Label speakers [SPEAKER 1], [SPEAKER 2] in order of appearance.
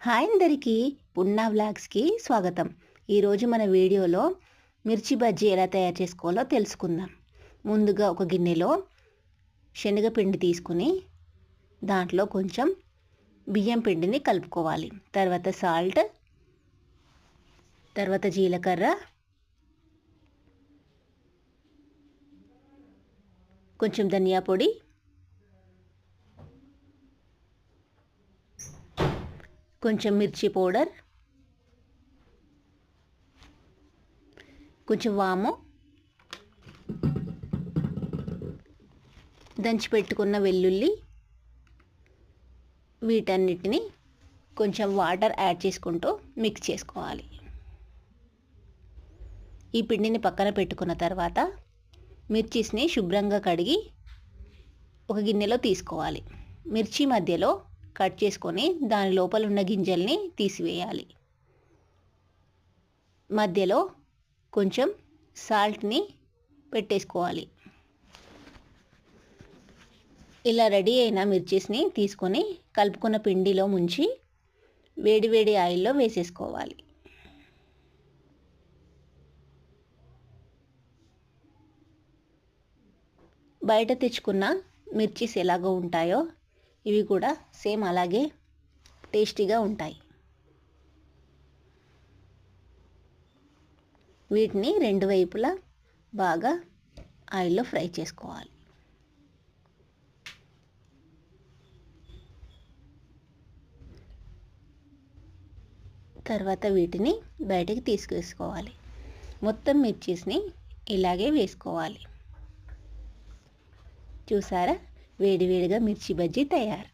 [SPEAKER 1] Hi అందరికీ పున్నా వ్లాగ్స్కి స్వాగతం. ఈరోజు మన వీడియోలో మిర్చి బజ్జీ ఎలా తయారు చేసుకోవాలో తెలుసుకుందాం. ముందుగా ఒక గిన్నెలో శనగపిండి తీసుకుని దాంట్లో కొంచెం బియ్యం పిండిని కలుపుకోవాలి. తర్వాత సాల్ట్, తర్వాత జీలకర్ర, కొంచెం ధనియా పొడి, కొంచెం మిర్చి పౌడర్, కొంచెం వాము, దంచి పెట్టుకున్న వెల్లుల్లి, వీటన్నిటిని కొంచెం వాటర్ యాడ్ చేసుకుంటూ మిక్స్ చేసుకోవాలి. ఈ పిండిని పక్కన పెట్టుకున్న తర్వాత మిర్చిస్ని శుభ్రంగా కడిగి ఒక గిన్నెలో తీసుకోవాలి. మిర్చి మధ్యలో కట్ చేసుకొని దాని లోపల ఉన్న గింజల్ని తీసివేయాలి. మధ్యలో కొంచెం సాల్ట్ని పెట్టేసుకోవాలి. ఇలా రెడీ అయిన మిర్చిస్ని తీసుకొని కలుపుకున్న పిండిలో ముంచి వేడివేడి ఆయిల్లో వేసేసుకోవాలి. బయట తెచ్చుకున్న మిర్చిస్ ఎలాగో ఉంటాయో ఇవి కూడా సేమ్ అలాగే టేస్టీగా ఉంటాయి. వీటిని రెండు వైపులా బాగా ఆయిల్లో ఫ్రై చేసుకోవాలి. తర్వాత వీటిని బయటికి తీసుకేసుకోవాలి. మొత్తం మిర్చిస్ని ఇలాగే వేసుకోవాలి. చూసారా, వేడివేడిగా మిర్చి బజ్జీ తయారు.